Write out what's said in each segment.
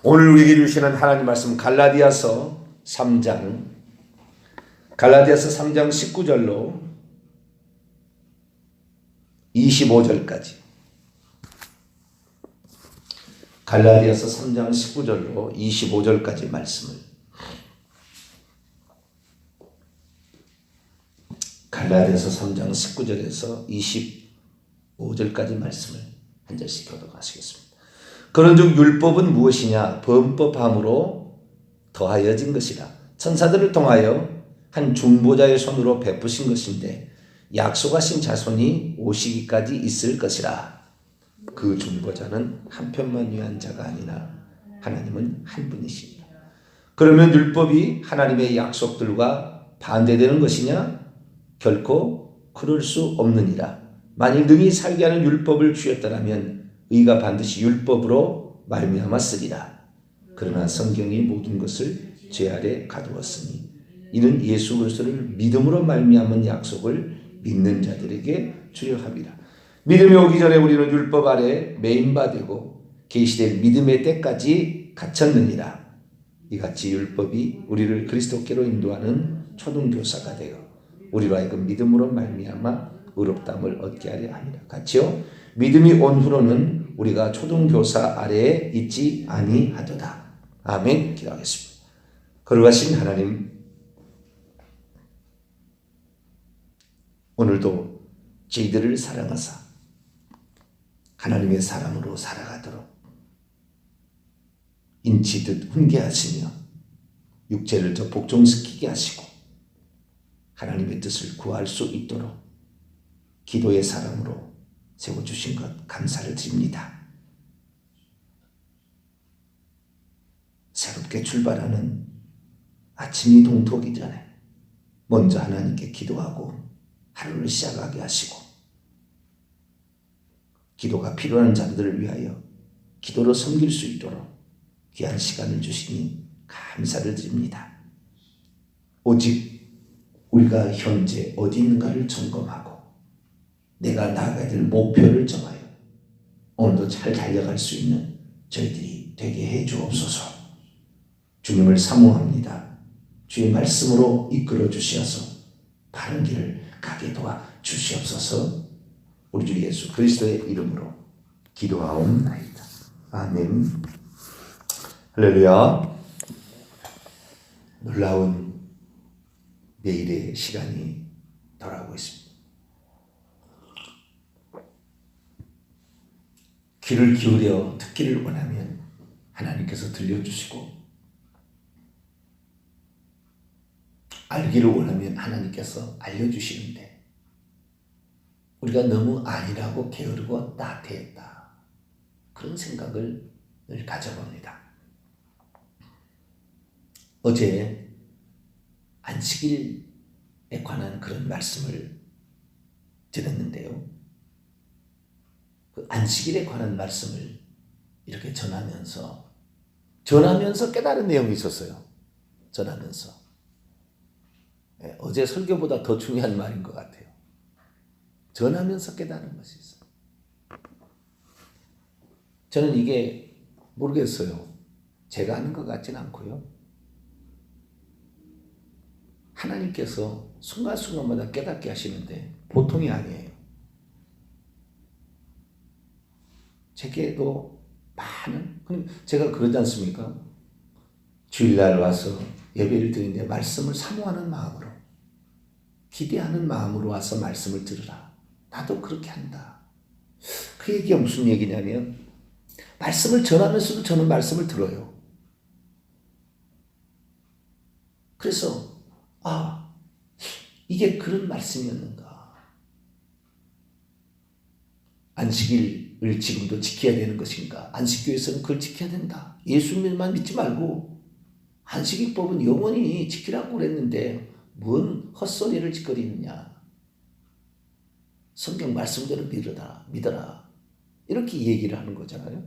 오늘 우리에게 주시는 하나님 말씀 갈라디아서 3장 19절로 25절까지 갈라디아서 3장 19절로 25절까지 말씀을 갈라디아서 3장 19절에서 25절까지 말씀을 한 절씩 교독하시겠습니다. 그런즉 율법은 무엇이냐? 범법함으로 더하여진 것이라. 천사들을 통하여 한 중보자의 손으로 베푸신 것인데 약속하신 자손이 오시기까지 있을 것이라. 그 중보자는 한 편만 위한 자가 아니라 하나님은 한 분이십니다. 그러면 율법이 하나님의 약속들과 반대되는 것이냐? 결코 그럴 수 없느니라. 만일 능히 살게 하는 율법을 주였더라면 의가 반드시 율법으로 말미암아 쓰리라. 그러나 성경이 모든 것을 죄 아래 가두었으니 이는 예수 그리스도를 믿음으로 말미암은 약속을 믿는 자들에게 주려 함이라. 믿음이 오기 전에 우리는 율법 아래 매인 바 되고 계시될 믿음의 때까지 갇혔느니라. 이같이 율법이 우리를 그리스도께로 인도하는 초등교사가 되어 우리로 하여금 믿음으로 말미암아 의롭다함을 얻게 하려 함이라. 같이요. 믿음이 온 후로는 우리가 초등교사 아래에 있지 아니하도다. 아멘. 기도하겠습니다. 거룩하신 하나님, 오늘도 저희들을 사랑하사 하나님의 사람으로 살아가도록 인치듯 훈계하시며 육체를 더 복종시키게 하시고 하나님의 뜻을 구할 수 있도록 기도의 사람으로 세워주신 것 감사를 드립니다. 새롭게 출발하는 아침이 동토기 전에 먼저 하나님께 기도하고 하루를 시작하게 하시고 기도가 필요한 자들을 위하여 기도로 섬길 수 있도록 귀한 시간을 주시니 감사를 드립니다. 오직 우리가 현재 어디 있는가를 점검하고 내가 나아가야 될 목표를 정하여 오늘도 잘 달려갈 수 있는 저희들이 되게 해 주옵소서. 주님을 사모합니다. 주의 말씀으로 이끌어 주시어서 바른 길을 가게 도와 주시옵소서. 우리 주 예수 그리스도의 이름으로 기도하옵나이다. 아멘. 할렐루야. 놀라운 내일의 시간이 돌아오고 있습니다. 귀를 기울여 듣기를 원하면 하나님께서 들려주시고 알기를 원하면 하나님께서 알려주시는데 우리가 너무 아니라고 게으르고 나태했다. 그런 생각을 늘 가져봅니다. 어제 안식일에 관한 그런 말씀을 드렸는데요. 그 안식일에 관한 말씀을 이렇게 전하면서 깨달은 내용이 있었어요. 전하면서. 어제 설교보다 더 중요한 말인 것 같아요. 전하면서 깨달은 것이 있어요. 저는 이게 모르겠어요. 제가 하는 것 같지는 않고요. 하나님께서 순간순간마다 깨닫게 하시는데 보통이 아니에요. 제게도 많은, 제가 그러지 않습니까? 주일날 와서 예배를 드리는데 말씀을 사모하는 마음으로, 기대하는 마음으로 와서 말씀을 들으라. 나도 그렇게 한다. 그 얘기가 무슨 얘기냐면 말씀을 전하면서도 저는 말씀을 들어요. 그래서 이게 그런 말씀이었는가. 안식일을 지금도 지켜야 되는 것인가. 안식교에서는 그걸 지켜야 된다. 예수님만 믿지 말고 안식일법은 영원히 지키라고 그랬는데 뭔 헛소리를 짓거리느냐. 성경 말씀대로 믿어라. 이렇게 얘기를 하는 거잖아요.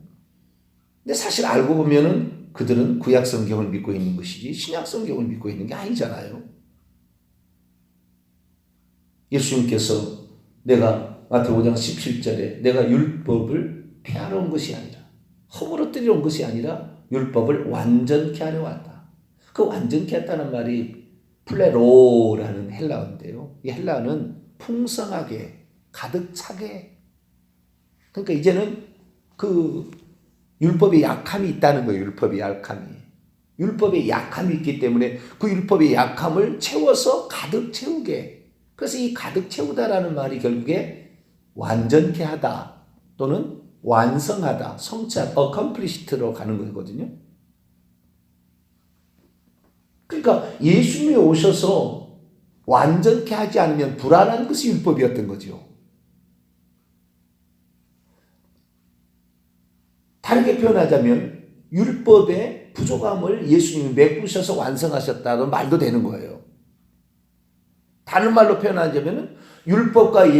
근데 사실 알고 보면은 그들은 구약 성경을 믿고 있는 것이지 신약 성경을 믿고 있는 게 아니잖아요. 예수님께서 마태복음 5장 17절에 내가 율법을 폐하러 온 것이 아니라 허물어뜨리러 온 것이 아니라 율법을 완전케 하려 왔다. 그 완전케 했다는 말이 플레로라는 헬라어인데요. 이 헬라어는 풍성하게, 가득 차게. 그러니까 이제는 그 율법의 약함이 있다는 거예요. 율법의 약함이. 율법의 약함이 있기 때문에 그 율법의 약함을 채워서 가득 채우게. 그래서 이 가득 채우다라는 말이 결국에 완전케 하다 또는 완성하다, 성취하다, accomplished로 가는 거거든요. 그러니까 예수님이 오셔서 완전케 하지 않으면 불안한 것이 율법이었던 거죠. 다르게 표현하자면 율법의 부족함을 예수님이 메꾸셔서 완성하셨다는 말도 되는 거예요. 다른 말로 표현하자면 율법과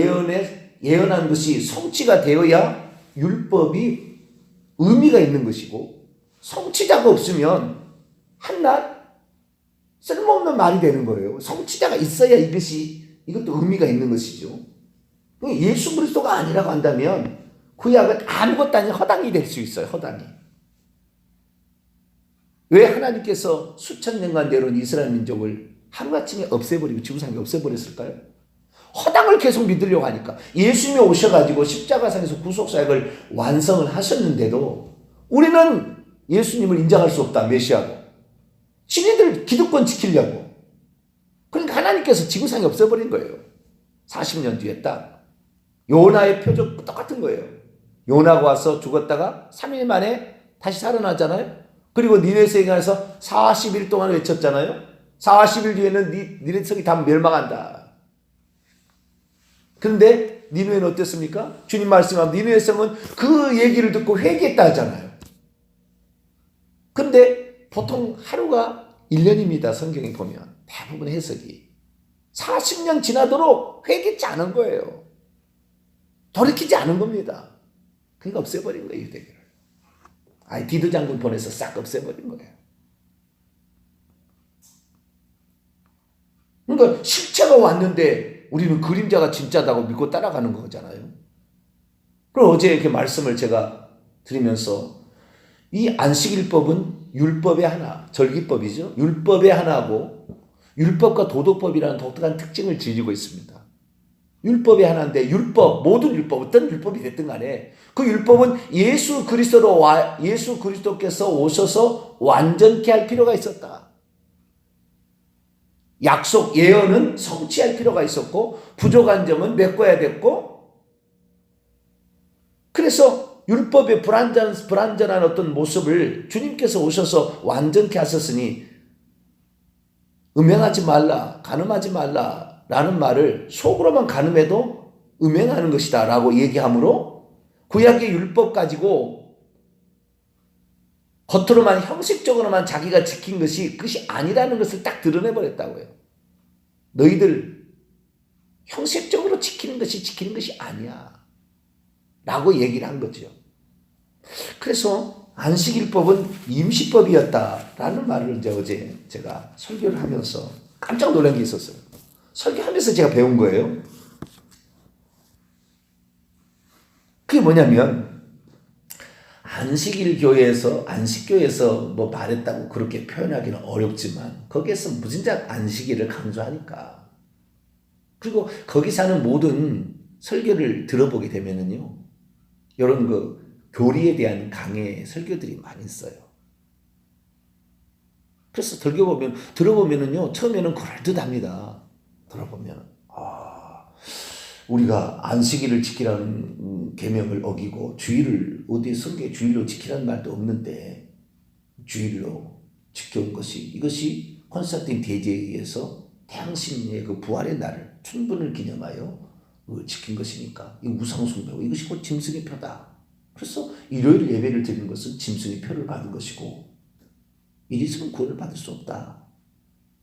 예언한 것이 성취가 되어야 율법이 의미가 있는 것이고, 성취자가 없으면 한낱 쓸모없는 말이 되는 거예요. 성취자가 있어야 이것도 의미가 있는 것이죠. 예수 그리스도가 아니라고 한다면 구약은 아무것도 아닌 허당이 될 수 있어요. 허당이. 왜 하나님께서 수천 년간 내려온 이스라엘 민족을 하루아침에 없애버리고 지구상에 없애버렸을까요? 허당을 계속 믿으려고 하니까. 예수님이 오셔가지고 십자가상에서 구속사역을 완성을 하셨는데도 우리는 예수님을 인정할 수 없다. 메시아로. 신이들 기득권 지키려고. 그러니까 하나님께서 지구상에 없애버린 거예요. 40년 뒤에 딱. 요나의 표적 똑같은 거예요. 요나가 와서 죽었다가 3일 만에 다시 살아나잖아요. 그리고 니네성에 가서 40일 동안 외쳤잖아요. 40일 뒤에는 니네성이 다 멸망한다. 그런데 니느웨는 어땠습니까? 주님 말씀하면 니느웨 성은 그 얘기를 듣고 회개했다 하잖아요. 그런데 보통 하루가 1년입니다. 성경에 보면 대부분 해석이 40년 지나도록 회개치 않은 거예요. 돌이키지 않은 겁니다. 그러니까 없애버린 거예요. 유대교를. 디도 장군 보내서 싹 없애버린 거예요. 그러니까 실체가 왔는데 우리는 그림자가 진짜다고 믿고 따라가는 거잖아요. 그럼 어제 이렇게 말씀을 제가 드리면서 이 안식일법은 율법의 하나, 절기법이죠. 율법의 하나고 율법과 도덕법이라는 독특한 특징을 지니고 있습니다. 율법의 하나인데 모든 율법, 어떤 율법이 됐든 간에 그 율법은 예수 그리스도께서 오셔서 완전케 할 필요가 있었다. 약속, 예언은 성취할 필요가 있었고 부족한 점은 메꿔야 됐고, 그래서 율법의 불완전한 어떤 모습을 주님께서 오셔서 완전케 하셨으니 음행하지 말라, 간음하지 말라 라는 말을 속으로만 간음해도 음행하는 것이다 라고 얘기하므로 구약의 율법 가지고 겉으로만 형식적으로만 자기가 지킨 것이 그것이 아니라는 것을 딱 드러내버렸다고요. 너희들 형식적으로 지키는 것이 아니야 라고 얘기를 한 거죠. 그래서 안식일법은 임시법이었다라는 말을 어제 제가 설교를 하면서 깜짝 놀란 게 있었어요. 설교하면서 제가 배운 거예요. 그게 뭐냐면 안식교에서 뭐 말했다고 그렇게 표현하기는 어렵지만 거기에서 무진작 안식일을 강조하니까, 그리고 거기 사는 모든 설교를 들어보게 되면은요, 이런 교리에 대한 강의 설교들이 많이 있어요. 그래서 들어보면은요, 처음에는 그럴듯합니다. 들어보면 우리가 안식일을 지키라는 계명을 어기고 주일을 어디 성경에 주일로 지키라는 말도 없는데 주일로 지켜온 이것이 콘스탄틴 대제에 의해서 태양신의 그 부활의 날을 춘분을 기념하여 지킨 것이니까 이 우상숭배고 이것이 곧 짐승의 표다. 그래서 일요일 예배를 드리는 것은 짐승의 표를 받은 것이고 이리스는 구원을 받을 수 없다.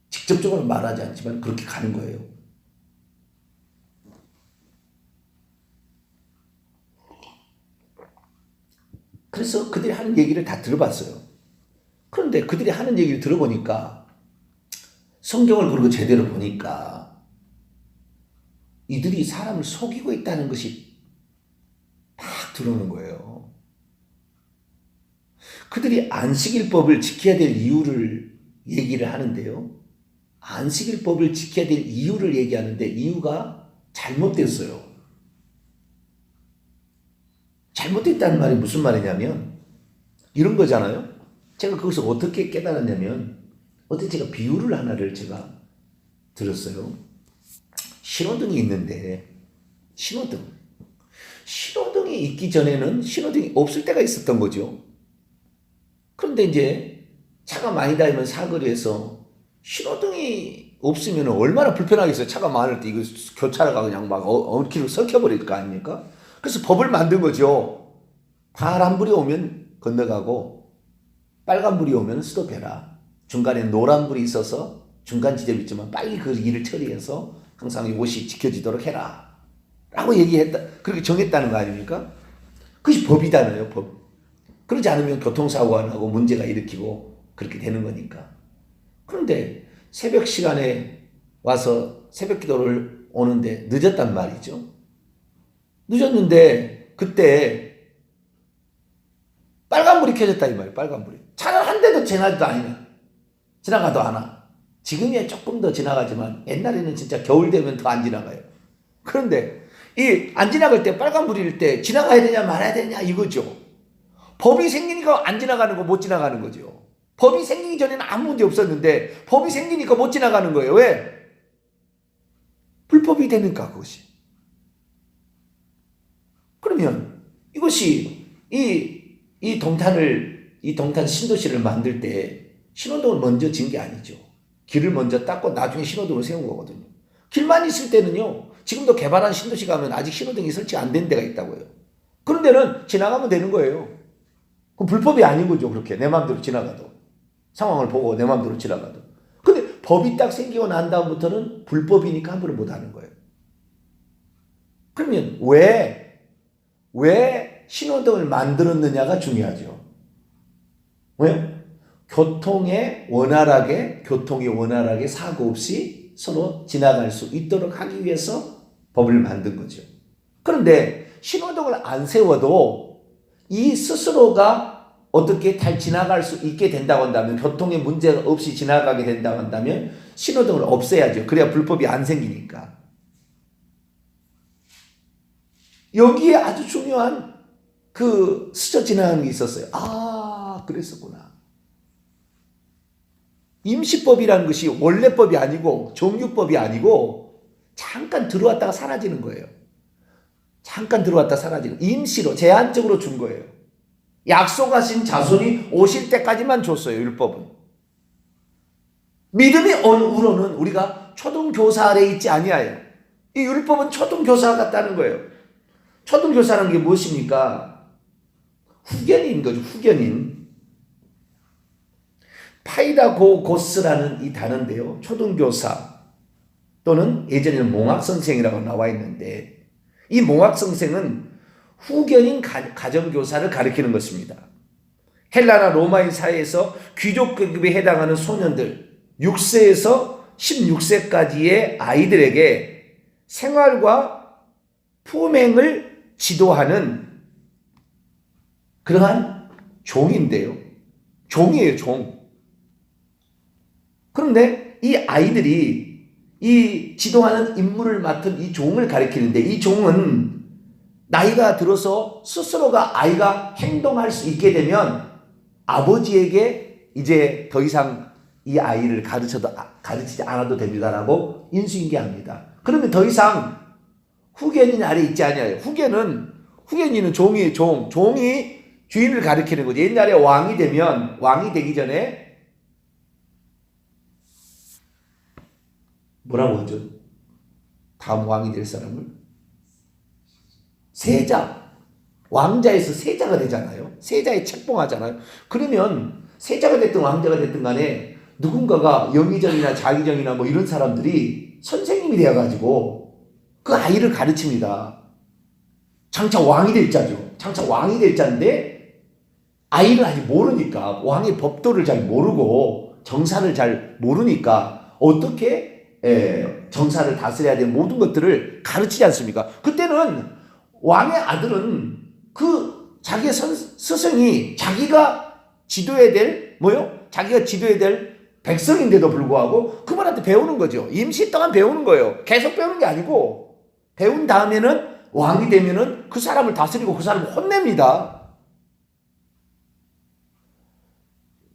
직접적으로 말하지 않지만 그렇게 가는 거예요. 그래서 그들이 하는 얘기를 다 들어봤어요. 그런데 그들이 하는 얘기를 들어보니까, 성경을 그리고 제대로 보니까 이들이 사람을 속이고 있다는 것이 딱 들어오는 거예요. 그들이 안식일법을 지켜야 될 이유를 얘기를 하는데요. 안식일법을 지켜야 될 이유를 얘기하는데 이유가 잘못됐어요. 잘못됐다는 말이 무슨 말이냐면 이런 거잖아요. 제가 거기서 어떻게 깨달았냐면 어제 제가 비유를 하나를 제가 들었어요. 신호등이 있는데 신호등이 있기 전에는 신호등이 없을 때가 있었던 거죠. 그런데 이제 차가 많이 다니면 사거리에서 신호등이 없으면 얼마나 불편하겠어요. 차가 많을 때 이거 교차로가 그냥 막 엉키로 섞여버릴 거 아닙니까? 그래서 법을 만든 거죠. 파란불이 오면 건너가고 빨간불이 오면 스톱해라. 중간에 노란불이 있어서 중간 지점이 있지만 빨리 그 일을 처리해서 항상 이것이 지켜지도록 해라. 라고 얘기했다. 그렇게 정했다는 거 아닙니까? 그것이 법이잖아요, 법. 그러지 않으면 교통사고가 나고 문제가 일으키고 그렇게 되는 거니까. 그런데 새벽 시간에 와서 새벽 기도를 오는데 늦었단 말이죠. 늦었는데 그때 빨간불이 켜졌다 이 말이에요. 빨간불이. 차는 한 대도 지나가도 않아. 지금이야 조금 더 지나가지만 옛날에는 진짜 겨울 되면 더 안 지나가요. 그런데 이 안 지나갈 때 빨간불일 때 지나가야 되냐 말아야 되냐 이거죠. 법이 생기니까 안 지나가는 거 못 지나가는 거죠. 법이 생기기 전에는 아무 문제 없었는데 법이 생기니까 못 지나가는 거예요. 왜? 불법이 되니까 그것이. 그러면 이것이 이 동탄 신도시를 만들 때 신호등을 먼저 진 게 아니죠. 길을 먼저 닦고 나중에 신호등을 세운 거거든요. 길만 있을 때는요. 지금도 개발한 신도시 가면 아직 신호등이 설치 안 된 데가 있다고요. 그런 데는 지나가면 되는 거예요. 그럼 불법이 아닌 거죠. 그렇게 내 마음대로 지나가도. 상황을 보고 내 마음대로 지나가도. 근데 법이 딱 생기고 난 다음부터는 불법이니까 함부로 못 하는 거예요. 그러면 왜 신호등을 만들었느냐가 중요하죠. 왜? 교통이 원활하게 사고 없이 서로 지나갈 수 있도록 하기 위해서 법을 만든 거죠. 그런데 신호등을 안 세워도 이 스스로가 어떻게 잘 지나갈 수 있게 된다고 한다면, 교통에 문제가 없이 지나가게 된다고 한다면 신호등을 없애야죠. 그래야 불법이 안 생기니까. 여기에 아주 중요한 그 스쳐 지나가는 게 있었어요. 아, 그랬었구나. 임시법이라는 것이 원래법이 아니고 정규법이 아니고 잠깐 들어왔다가 사라지는 거예요. 잠깐 들어왔다 사라지는, 임시로 제한적으로 준 거예요. 약속하신 자손이 오실 때까지만 줬어요. 율법은. 믿음이 우로는 우리가 초등교사 아래에 있지 아니하여. 이 율법은 초등교사 같다는 거예요. 초등교사라는 게 무엇입니까? 후견인 거죠. 후견인. 파이다고고스라는 이 단어인데요. 초등교사 또는 예전에는 몽학선생이라고 나와 있는데, 이 몽학선생은 후견인 가정교사를 가리키는 것입니다. 헬라나 로마인 사회에서 귀족급에 해당하는 소년들 6세에서 16세까지의 아이들에게 생활과 품행을 지도하는 그러한 종인데요. 종이에요, 종. 그런데 이 아이들이 이 지도하는 임무를 맡은 이 종을 가리키는데, 이 종은 나이가 들어서 스스로가 아이가 행동할 수 있게 되면 아버지에게 이제 더 이상 이 아이를 가르치지 않아도 됩니다라고 인수인계합니다. 그러면 더 이상 후견인 아래 있지 아니하여. 후견인은 종이에요. 종이 주인을 가리키는 거죠. 옛날에 왕이 되기 전에 뭐라고 하죠? 다음 왕이 될 사람을? 세자. 왕자에서 세자가 되잖아요. 세자에 책봉하잖아요. 그러면 세자가 됐든 왕자가 됐든 간에 누군가가 영의정이나 자의정이나 뭐 이런 사람들이 선생님이 되어가지고 그 아이를 가르칩니다. 장차 왕이 될 자죠. 장차 왕이 될 자인데 아이를 아직 모르니까, 왕의 법도를 잘 모르고 정사를 잘 모르니까 어떻게 정사를 다스려야 되는 모든 것들을 가르치지 않습니까? 그때는 왕의 아들은 그 자기의 스승이 자기가 지도해야 될 자기가 지도해야 될 백성인데도 불구하고 그분한테 배우는 거죠. 임시 동안 배우는 거예요. 계속 배우는 게 아니고 배운 다음에는 왕이 되면은 그 사람을 다스리고 그 사람을 혼냅니다.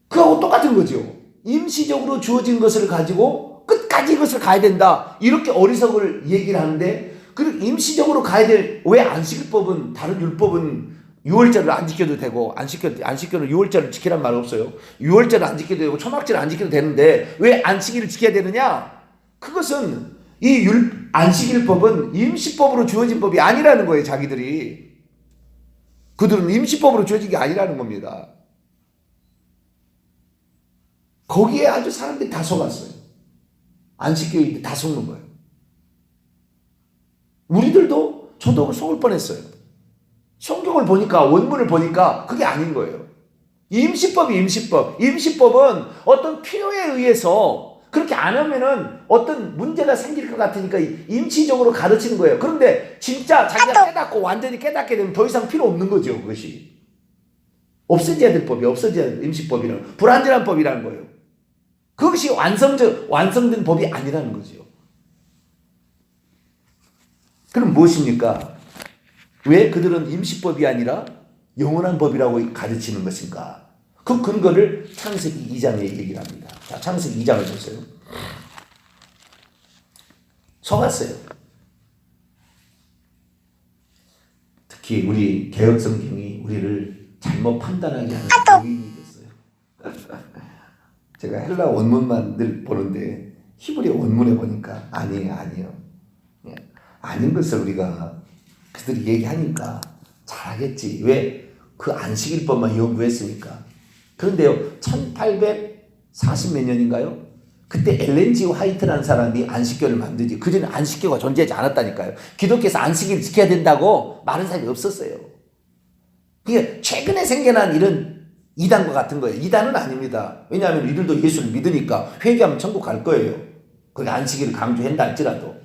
그하고 똑같은 거죠. 임시적으로 주어진 것을 가지고 끝까지 이것을 가야 된다. 이렇게 어리석을 얘기를 하는데 그 임시적으로 가야 될 왜 안식일법은 다른 율법은 6월절을 안 지켜도 되고 안 지켜도 6월절을 지키란 말 없어요. 6월절을 안 지켜도 되고 초막절을 안 지켜도 되는데 왜 안식일을 지켜야 되느냐? 그것은 이 안식일법은 임시법으로 주어진 법이 아니라는 거예요. 자기들이. 그들은 임시법으로 주어진 게 아니라는 겁니다. 거기에 아주 사람들이 다 속았어요. 안식교인들 다 속는 거예요. 우리들도 저도 속을 뻔했어요. 성경을 보니까 원문을 보니까 그게 아닌 거예요. 임시법이 임시법. 임시법은 어떤 필요에 의해서 그렇게 안 하면은 어떤 문제가 생길 것 같으니까 임시적으로 가르치는 거예요. 그런데 진짜 자기가 깨닫고 완전히 깨닫게 되면 더 이상 필요 없는 거죠. 그것이. 없어져야 될 법이 없어져야 될 임시법이라는 불완전한 법이라는 거예요. 그것이 완성된 법이 아니라는 거죠. 그럼 무엇입니까? 왜 그들은 임시법이 아니라 영원한 법이라고 가르치는 것인가? 그 근거를 창세기 2장에 얘기를 합니다. 자, 창세기 2장을 보세요. 속았어요. 특히 우리 개혁성경이 우리를 잘못 판단하게 하는 요인이 됐어요. 제가 헬라 원문만 늘 보는데 히브리 원문에 보니까 아니에요. 아닌 것을 우리가 그들이 얘기하니까 잘하겠지. 왜? 그 안식일법만 연구했으니까. 그런데요, 1840 몇 년인가요? 그때 엘렌지 화이트라는 사람이 안식교를 만들지. 그전에 안식교가 존재하지 않았다니까요. 기독교에서 안식일을 지켜야 된다고 말하는 사람이 없었어요. 그게 최근에 생겨난 이런 이단과 같은 거예요. 이단은 아닙니다. 왜냐하면 이들도 예수를 믿으니까 회개하면 천국 갈 거예요. 거기 안식일을 강조한다 할지라도.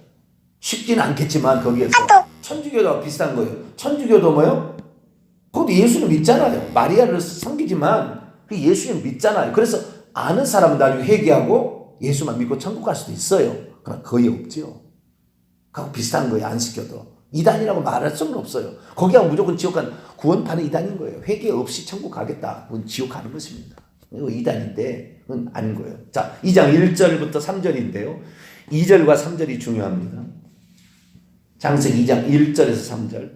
쉽지는 않겠지만 거기에서 천주교도 비슷한 거예요. 천주교도 거기도 예수를 믿잖아요. 마리아를 섬기지만 그 예수를 믿잖아요. 그래서 아는 사람은 나중에 회개하고 예수만 믿고 천국 갈 수도 있어요. 그러나 거의 없죠. 그하고 비슷한 거예요. 안식교도. 이단이라고 말할 수는 없어요. 거기하고 무조건 지옥 가는 구원파는 이단인 거예요. 회개 없이 천국 가겠다. 그건 지옥 가는 것입니다. 이거 이단인데 그건 아닌 거예요. 자, 2장 1절부터 3절인데요. 2절과 3절이 중요합니다. 창세기 2장 1절에서 3절.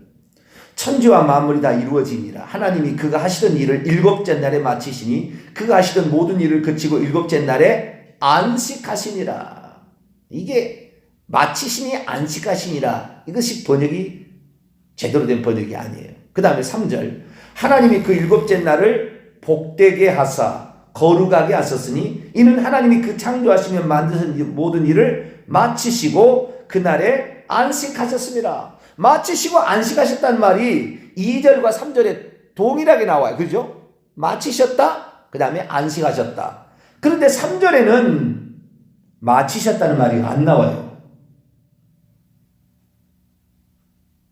천지와 만물이 다 이루어지니라. 하나님이 그가 하시던 일을 7째 날에 마치시니 그가 하시던 모든 일을 그치고 7째 날에 안식하시니라. 이게 마치시니 안식하시니라. 이것이 번역이 제대로 된 번역이 아니에요. 그 다음에 3절. 하나님이 그 7째 날을 복되게 하사 거룩하게 하셨으니 이는 하나님이 그 창조하시며 만드신 모든 일을 마치시고 그날에 안식하셨습니다. 마치시고 안식하셨다는 말이 2절과 3절에 동일하게 나와요. 그죠? 마치셨다. 그 다음에 안식하셨다. 그런데 3절에는 마치셨다는 말이 안 나와요.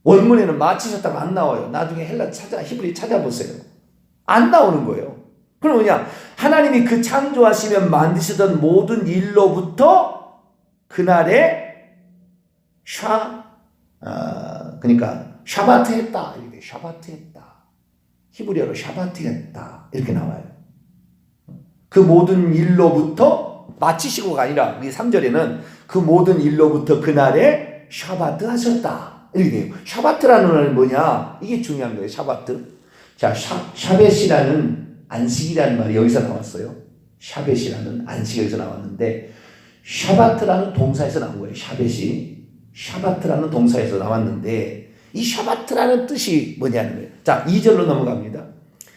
원문에는 마치셨다가 안 나와요. 나중에 히브리 찾아보세요. 안 나오는 거예요. 그럼 뭐냐? 하나님이 그 창조하시며 만드시던 모든 일로부터 그날에 그러니까 샤바트 했다. 이렇게 샤바트 했다. 히브리어로 샤바트 했다. 이렇게 나와요. 그 모든 일로부터 마치시고가 아니라 우리 3절에는 그 모든 일로부터 그날에 샤바트 하셨다. 이렇게 돼요. 샤바트라는 말은 뭐냐? 이게 중요한 거예요. 샤바트. 자, 샤벳이라는 안식이라는 말이 여기서 나왔어요. 샤벳이라는 안식에서 나왔는데 샤바트라는 동사에서 나온 거예요. 샤벳이. 샤바트라는 동사에서 나왔는데 이 샤바트라는 뜻이 뭐냐는 거예요. 자, 2절로 넘어갑니다.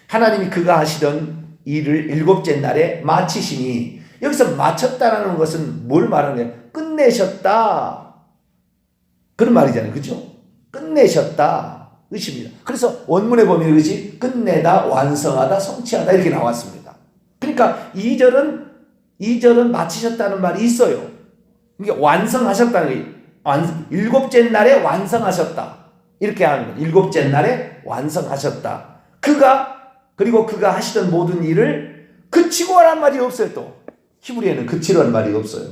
하나님이 그가 하시던 일을 7째 날에 마치시니 여기서 마쳤다라는 것은 뭘 말하는 거예요? 끝내셨다. 그런 말이잖아요. 그죠? 끝내셨다. 의심입니다. 그래서 원문에 보면 이것이 끝내다, 완성하다, 성취하다 이렇게 나왔습니다. 그러니까 2절은 마치셨다는 말이 있어요. 이게 완성하셨다는 거예요. 7째 날에 완성하셨다. 이렇게 하는 거예요. 7째 날에 완성하셨다. 그가 그리고 그가 하시던 모든 일을 그치고 하란 말이 없어요. 또 히브리에는 그치라는 말이 없어요.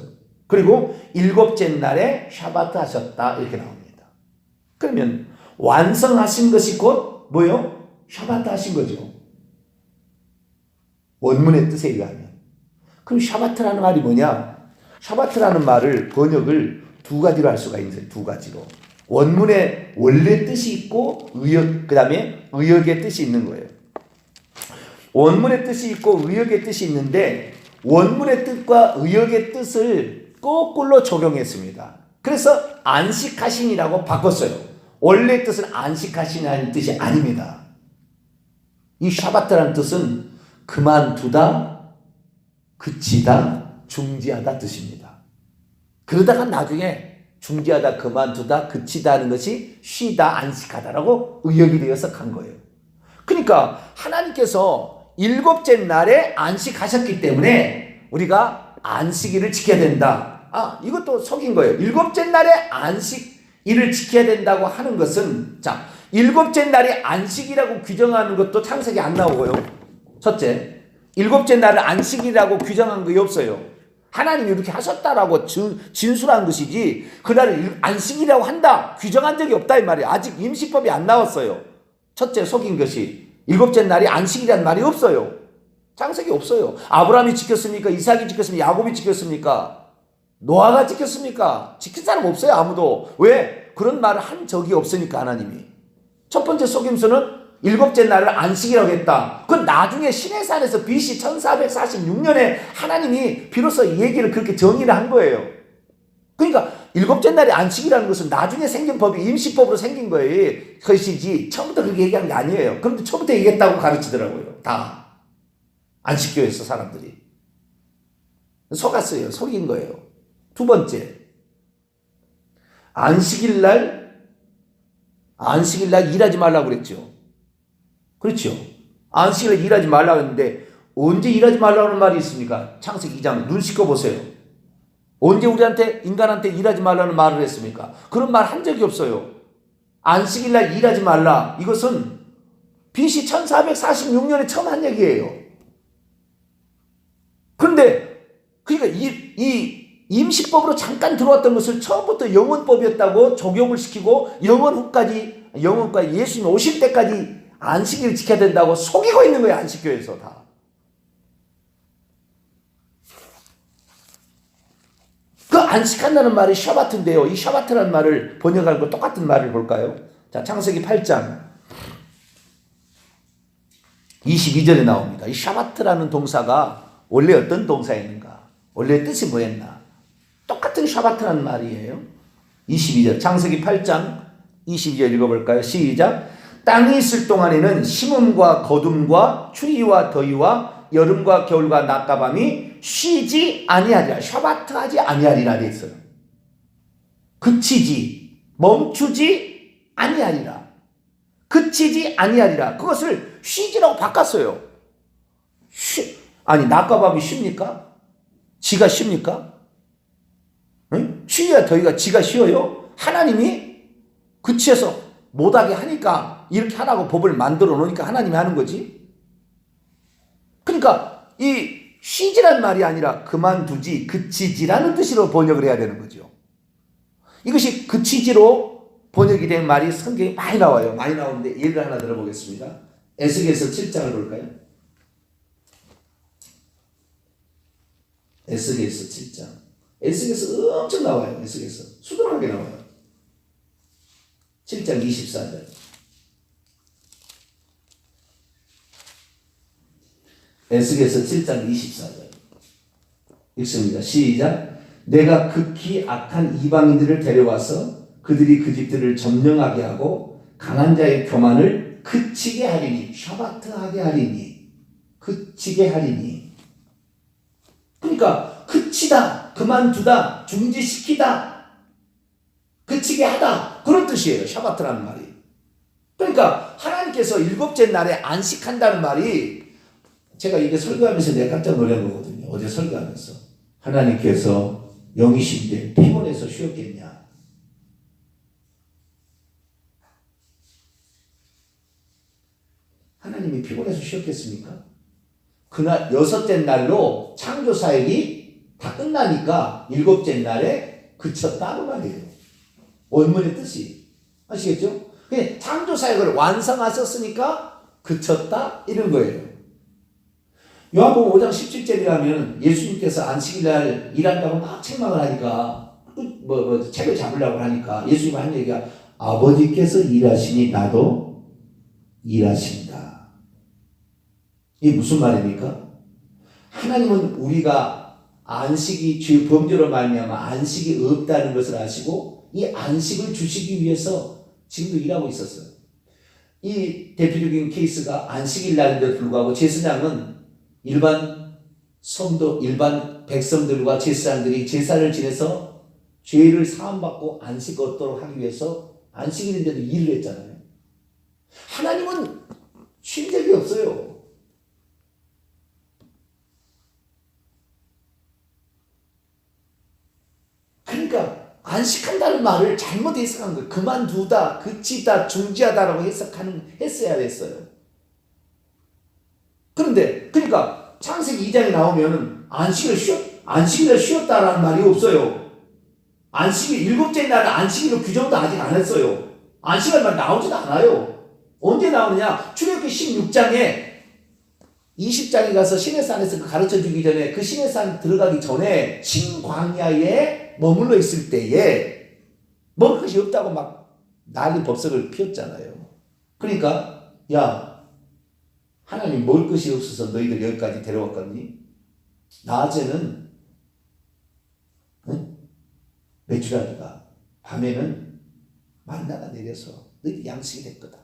그리고 일곱째 날에 샤바트 하셨다 이렇게 나옵니다. 그러면 완성하신 것이 곧 뭐요? 샤바트 하신 거죠. 원문의 뜻에 의하면. 그럼 샤바트라는 말이 뭐냐? 샤바트라는 말을 번역을 두 가지로 할 수가 있어요. 두 가지로. 원문의 원래 뜻이 있고 그 다음에 의역의 뜻이 있는 거예요. 원문의 뜻이 있고 의역의 뜻이 있는데 원문의 뜻과 의역의 뜻을 거꾸로 적용했습니다. 그래서 안식하신이라고 바꿨어요. 원래 뜻은 안식하신이라는 뜻이 아닙니다. 이 샤바트라는 뜻은 그만두다, 그치다, 중지하다 뜻입니다. 그러다가 나중에 중지하다, 그만두다, 그치다 하는 것이 쉬다, 안식하다라고 의역이 되어서 간 거예요. 그러니까 하나님께서 일곱째 날에 안식하셨기 때문에 우리가 안식일을 지켜야 된다. 이것도 속인 거예요. 일곱째 날에 안식일을 지켜야 된다고 하는 것은, 자, 일곱째 날이 안식이라고 규정하는 것도 창세기 안 나오고요. 첫째, 일곱째 날을 안식이라고 규정한 게 없어요. 하나님이 이렇게 하셨다라고 진술한 것이지 그날을 안식이라고 한다 규정한 적이 없다 이 말이에요. 아직 임시법이 안 나왔어요. 첫째 속인 것이 일곱째 날이 안식이라는 말이 없어요. 창세기 없어요. 아브라함이 지켰습니까? 이삭이 지켰습니까? 야곱이 지켰습니까? 노아가 지켰습니까? 지킨 사람 없어요. 아무도. 왜? 그런 말을 한 적이 없으니까 하나님이. 첫 번째 속임수는 일곱째 날을 안식이라고 했다. 그건 나중에 시내산에서 BC 1446년에 하나님이 비로소 이 얘기를 그렇게 정의를 한 거예요. 그러니까 일곱째 날이 안식이라는 것은 나중에 생긴 법이 임시법으로 생긴 거예요. 것이지 처음부터 그렇게 얘기한 게 아니에요. 그런데 처음부터 얘기했다고 가르치더라고요. 다. 안식교에서 사람들이. 속았어요. 속인 거예요. 두 번째. 안식일날 일하지 말라고 그랬죠. 그렇죠. 안식일에 일하지 말라고 했는데 언제 일하지 말라는 말이 있습니까? 창세기 2장 눈 씻고 보세요. 언제 우리한테 인간한테 일하지 말라는 말을 했습니까? 그런 말 한 적이 없어요. 안식일날 일하지 말라. 이것은 BC 1446년에 처음 한 얘기예요. 그런데 그러니까 이 임시법으로 잠깐 들어왔던 것을 처음부터 영원법이었다고 적용을 시키고 영원까지 예수님 오실 때까지 안식일을 지켜야 된다고 속이고 있는 거예요. 안식교에서 다. 그 안식한다는 말이 샤바트인데요. 이 샤바트라는 말을 번역하는 거 똑같은 말을 볼까요? 자, 창세기 8장 22절에 나옵니다. 이 샤바트라는 동사가 원래 어떤 동사였는가? 원래 뜻이 뭐였나? 똑같은 샤바트라는 말이에요. 22절 창세기 8장 22절 읽어볼까요? 시작. 땅이 있을 동안에는 심음과 거둠과 추위와 더위와 여름과 겨울과 낮과 밤이 쉬지 아니하리라. 샤바트하지 아니하리라 돼 있어요. 그치지 멈추지 아니하리라. 그치지 아니하리라. 그것을 쉬지라고 바꿨어요. 아니 낮과 밤이 쉽니까? 지가 쉽니까? 응? 추위와 더위가 지가 쉬어요? 하나님이 그치에서 못하게 하니까 이렇게 하라고 법을 만들어 놓으니까 하나님이 하는 거지. 그러니까 이 쉬지란 말이 아니라 그만두지, 그치지라는 뜻으로 번역을 해야 되는 거죠. 이것이 그치지로 번역이 된 말이 성경에 많이 나와요. 많이 나오는데 예를 하나 들어보겠습니다. 에스겔서 7장을 볼까요? 에스겔서 7장. 에스겔서 엄청 나와요. 에스겔서 수두룩하게 나와요. 7장 24절. 에스겔서 7장 24절. 읽습니다. 시작. 내가 극히 악한 이방인들을 데려와서 그들이 그 집들을 점령하게 하고 강한 자의 교만을 그치게 하리니. 샤바트하게 하리니. 그치게 하리니. 그러니까 그치다, 그만두다, 중지시키다, 그치게 하다, 그런 뜻이에요. 샤바트라는 말이. 그러니까 하나님께서 일곱째 날에 안식한다는 말이, 제가 이게 설교하면서 내가 깜짝 놀란 거거든요. 어제 설교하면서 하나님께서 영이신데 피곤해서 쉬었겠냐? 하나님이 피곤해서 쉬었겠습니까? 그날 여섯째 날로 창조 사역이 다 끝나니까 일곱째 날에 그쳤다 그 말이에요. 원문의 뜻이. 아시겠죠? 그냥 창조 사역을 완성하셨으니까 그쳤다 이런 거예요. 요한복음 5장 17절이라면 예수님께서 안식일날 일한다고 막 책망을 하니까 책을 잡으려고 하니까 예수님이 한 얘기가 아버지께서 일하시니 나도 일하신다. 이게 무슨 말입니까? 하나님은 우리가 안식이 죄 범죄로 말미암아 안식이 없다는 것을 아시고 이 안식을 주시기 위해서 지금도 일하고 있었어요. 이 대표적인 케이스가 안식일 날인데도 불구하고 제사장은 일반 성도, 일반 백성들과 제사장들이 제사를 지내서 죄를 사함받고 안식 얻도록 하기 위해서 안식일인데도 일을 했잖아요. 하나님은 쉰 적이 없어요. 그러니까 안식한다는 말을 잘못 해석한 거예요. 그만두다, 그치다, 중지하다라고 했어야 됐어요. 그런데 그러니까 창세기 2장에 나오면은 안식일을 쉬었다라는 말이 없어요. 안식일 일곱째 날은 안식일로 규정도 아직 안 했어요. 안식일 말 나오지도 않아요. 언제 나오느냐? 출애굽기 16장에 20장에 가서 시내산에서 가르쳐 주기 전에 그 시내산 들어가기 전에 신광야에 머물러 있을 때에 먹을 것이 없다고 막 난리 법석을 피웠잖아요. 그러니까 야 하나님 먹을 것이 없어서 너희들 여기까지 데려왔거니 낮에는 메추라기가 밤에는 만나가 내려서 너희들 양식이 될 거다.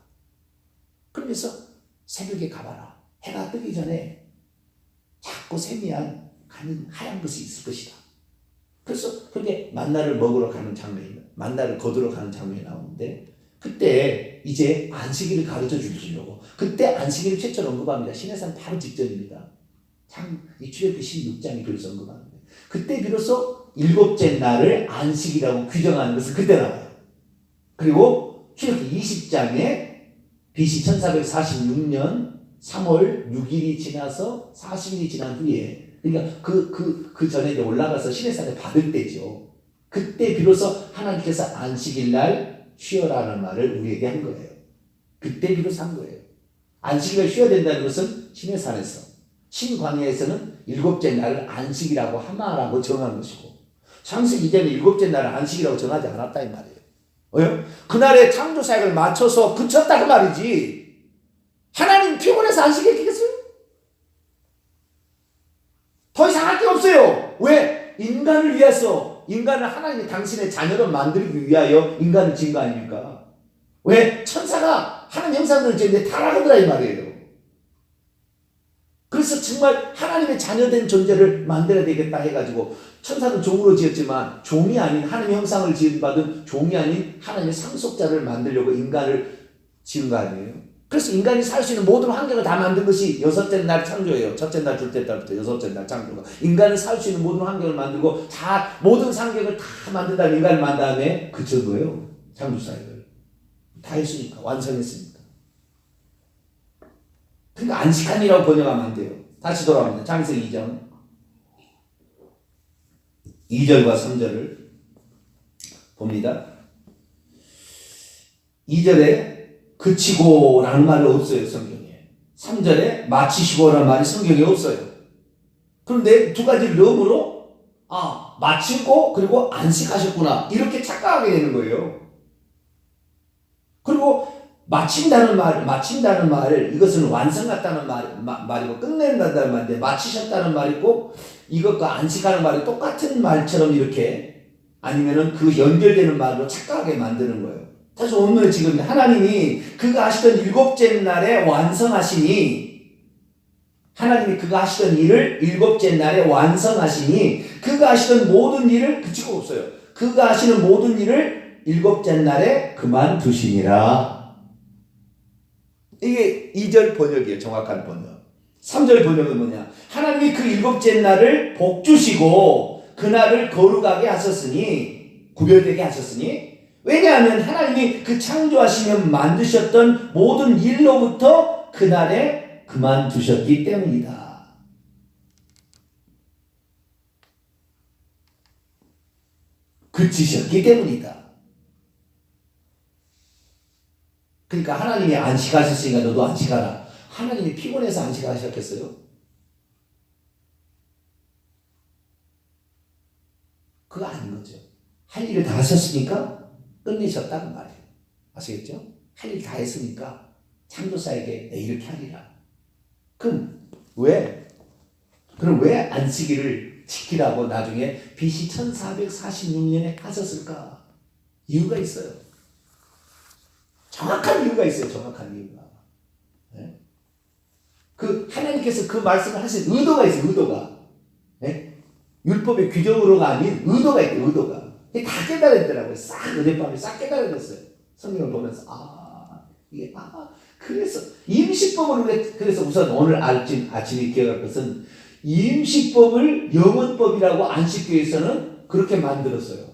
그러면서 새벽에 가봐라. 해가 뜨기 전에 작고 세미한 하얀 것이 있을 것이다. 그래서 그게 만나를 먹으러 가는 장면이 만나를 거두러 가는 장면이 나오는데 그때 이제 안식일을 가르쳐 주시려고 그때 안식일을 최초로 언급합니다. 시내산 바로 직전입니다. 이 출애굽기 16장이 그래서 언급하는데 그때 비로소 일곱째 날을 안식이라고 규정하는 것은 그때 나와요. 그리고 출애굽기 20장에 BC 1446년 3월 6일이 지나서 40일이 지난 후에 그러니까 그 전에 이제 올라가서 시내산에 받을 때죠. 그때 비로소 하나님께서 안식일 날 쉬어라는 말을 우리에게 한 거예요. 그때 비로소 한 거예요. 안식일을 쉬어야 된다는 것은 시내산에서 신광야에서는 일곱째 날을 안식이라고 하마라고 정한 것이고 창세기 이전에 일곱째 날을 안식이라고 정하지 않았다 이 말이에요. 왜요? 그날의 창조 사역을 맞춰서 그쳤다 그 말이지. 하나님 피곤해서 안식했겠어요? 더 이상 할 게 없어요. 왜? 인간을 위해서 인간을 하나님이 당신의 자녀로 만들기 위하여 인간을 지은 거 아닙니까? 왜? 천사가 하나님 형상대로 지었는데 타락하더라 이 말이에요. 그래서 정말 하나님의 자녀된 존재를 만들어야 되겠다 해가지고 천사는 종으로 지었지만 종이 아닌 하나님의 형상을 지음받은 종이 아닌 하나님의 상속자를 만들려고 인간을 지은 거 아니에요? 그래서 인간이 살 수 있는 모든 환경을 다 만든 것이 여섯째 날 창조예요. 첫째 날, 둘째 날부터 여섯째 날 창조가. 인간을 살 수 있는 모든 환경을 만들고 다 모든 환경을 다 만든 다음에 인간을 만든 다음에 그친 거예요. 창조 사역을. 다 했으니까. 완성했으니까. 그러니까 안식한이라고 번역하면 안 돼요. 다시 돌아옵니다. 창세기 2장 2절과 3절을 봅니다. 2절에 그치고 라는 말이 없어요. 성경에. 3절에 마치시고 라는 말이 성경에 없어요. 그런데 두 가지를 넣음으로 마치고 그리고 안식하셨구나 이렇게 착각하게 되는 거예요. 그리고 마친다는 말 이것은 완성 같다는 말이고 끝낸다는 말인데 마치셨다는 말이고 이것과 안식하는 말이 똑같은 말처럼 이렇게 아니면은 그 연결되는 말로 착각하게 만드는 거예요. 사실 오늘 지금 하나님이 그가 하시던 일곱째 날에 완성하시니 하나님이 그가 하시던 일을 일곱째 날에 완성하시니 그가 하시던 모든 일을 그치고 없어요. 그가 하시는 모든 일을 일곱째 날에 그만두시니라. 이게 2절 번역이에요. 정확한 번역. 3절 번역은 뭐냐? 하나님이 그 일곱째 날을 복주시고 그날을 거룩하게 하셨으니 구별되게 하셨으니 왜냐하면 하나님이 그 창조하시며 만드셨던 모든 일로부터 그날에 그만두셨기 때문이다. 그치셨기 때문이다. 그러니까 하나님이 안식하셨으니까 너도 안식하라. 하나님이 피곤해서 안식하셨겠어요? 그거 아닌 거죠. 할 일을 다 하셨으니까 끝내셨다는 말이에요. 아시겠죠? 할 일 다 했으니까 창조사에게 내 이렇게 하리라. 그럼 왜 안식일을 지키라고 나중에 BC 1446년에 하셨을까? 이유가 있어요. 정확한 이유가 있어요. 정확한 이유가. 네? 그 하나님께서 그 말씀을 하신 의도가 있어요. 의도가. 네? 율법의 규정으로가 아닌 의도가 있대요. 의도가. 다 깨달았더라고요. 싹 은혜밤에 싹 깨달아졌어요. 성경을 보면서 그래서 임시법을 그래서 우선 오늘 아침에 기억할 것은 임시법을 영원법이라고 안식교에서는 그렇게 만들었어요.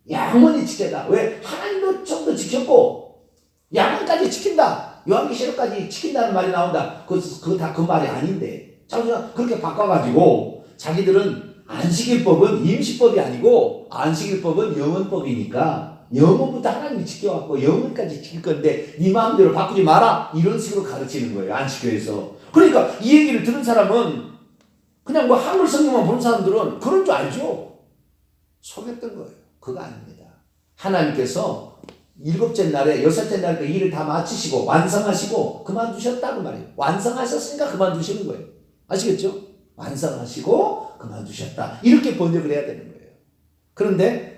영원히 지켜다. 왜? 하나님도 좀 더 지켰고 야만까지 지킨다. 요한계시록까지 지킨다는 말이 나온다. 그거 다 그 말이 아닌데 자기가 그렇게 바꿔가지고 자기들은 안식일법은 임시법이 아니고 안식일법은 영원법이니까 영원부터 하나님이 지켜왔고 영원까지 지킬 건데 네 마음대로 바꾸지 마라 이런 식으로 가르치는 거예요. 안식교에서. 그러니까 이 얘기를 들은 사람은 그냥 뭐 한글 성경만 보는 사람들은 그런 줄 알죠. 속였던 거예요. 그거 아닙니다. 하나님께서 일곱째 날에 여섯째 날에 그 일을 다 마치시고 완성하시고 그만두셨다고 말이에요. 완성하셨으니까 그만두시는 거예요. 아시겠죠? 완성하시고 그만두셨다. 이렇게 번역을 해야 되는 거예요. 그런데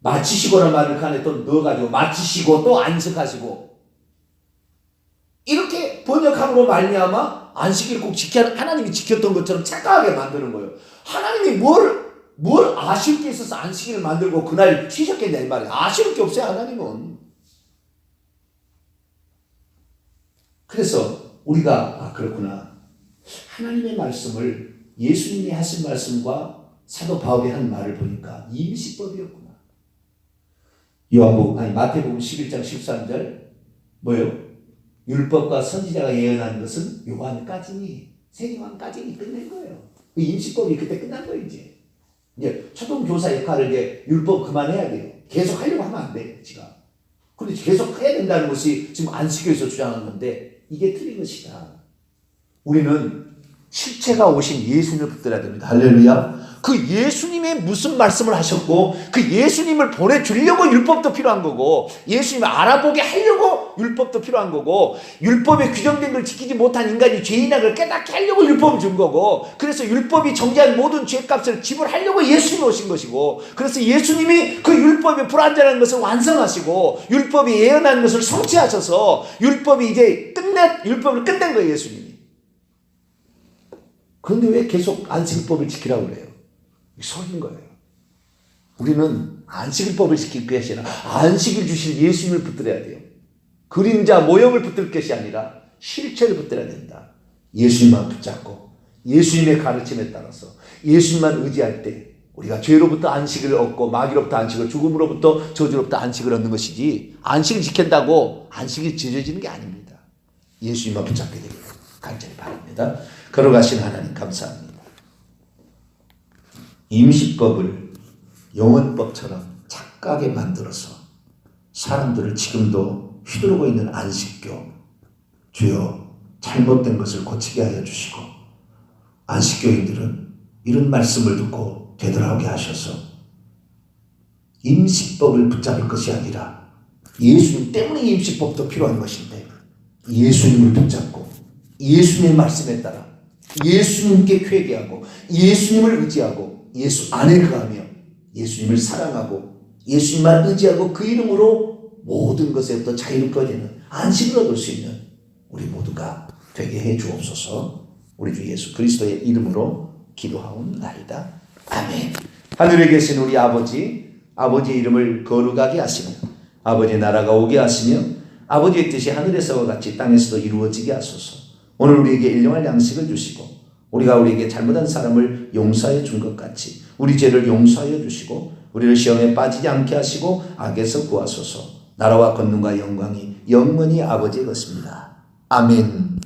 마치시고라는 말을 그 안에 또 넣어가지고 마치시고 또 안식하시고 이렇게 번역함으로 말미암아 안식일을 꼭 하나님이 지켰던 것처럼 착각하게 만드는 거예요. 하나님이 뭘 아쉬울 게 있어서 안식일을 만들고 그날 쉬셨겠냐 이 말이에요. 아쉬울 게 없어요. 하나님은. 그래서 우리가 그렇구나. 하나님의 말씀을 예수님이 하신 말씀과 사도 바울이 한 말을 보니까 임시법이었구나. 마태복음 11장 13절 뭐예요? 율법과 선지자가 예언한 것은 요한까지니 세요한까지니 끝낸 거예요. 그 임시법이 그때 끝난 거예요. 이제 초등교사 역할을 이제 율법 그만해야 돼요. 계속 하려고 하면 안 돼. 지가. 그런데 계속 해야 된다는 것이 지금 안식교에서 주장하는 건데 이게 틀린 것이다. 우리는 실체가 오신 예수님을 붙들어야 됩니다. 할렐루야. 그 예수님의 무슨 말씀을 하셨고 그 예수님을 보내주려고 율법도 필요한 거고 예수님을 알아보게 하려고 율법도 필요한 거고 율법에 규정된 걸 지키지 못한 인간이 죄인이라는 걸 깨닫게 하려고 율법을 준 거고 그래서 율법이 정죄한 모든 죄값을 지불하려고 예수님이 오신 것이고 그래서 예수님이 그 율법에 불완전한 것을 완성하시고 율법이 예언한 것을 성취하셔서 율법이 이제 율법을 끝낸 거예요. 예수님이. 그런데 왜 계속 안식일법을 지키라고 그래요? 속인 거예요. 우리는 안식일법을 지킬 것이 아니라 안식일 주실 예수님을 붙들어야 돼요. 그림자 모형을 붙들 것이 아니라 실체를 붙들어야 된다. 예수님만 붙잡고 예수님의 가르침에 따라서 예수님만 의지할 때 우리가 죄로부터 안식을 얻고 마귀로부터 안식을 죽음으로부터 저주로부터 안식을 얻는 것이지 안식을 지킨다고 안식이 지어지는 게 아닙니다. 예수님만 붙잡게 되기를 간절히 바랍니다. 걸어가신 하나님 감사합니다. 임시법을 영원법처럼 착각에 만들어서 사람들을 지금도 휘두르고 있는 안식교 주여 잘못된 것을 고치게 하여 주시고 안식교인들은 이런 말씀을 듣고 되돌아오게 하셔서 임시법을 붙잡을 것이 아니라 예수님 때문에 임시법도 필요한 것인데 예수님을 붙잡고 예수님의 말씀에 따라 예수님께 회개하고 예수님을 의지하고 예수 안에 거하며 예수님을 사랑하고 예수님만 의지하고 그 이름으로 모든 것에부터 자유롭게 되는 안식을 얻을 수 있는 우리 모두가 되게 해 주옵소서. 우리 주 예수 그리스도의 이름으로 기도하옵나이다. 아멘. 하늘에 계신 우리 아버지의 이름을 거룩하게 하시며 아버지의 나라가 오게 하시며 아버지의 뜻이 하늘에서와 같이 땅에서도 이루어지게 하소서. 오늘 우리에게 일용할 양식을 주시고 우리에게 잘못한 사람을 용서해 준 것 같이 우리 죄를 용서하여 주시고 우리를 시험에 빠지지 않게 하시고 악에서 구하소서. 나라와 권능과 영광이 영원히 아버지의 것입니다. 아멘.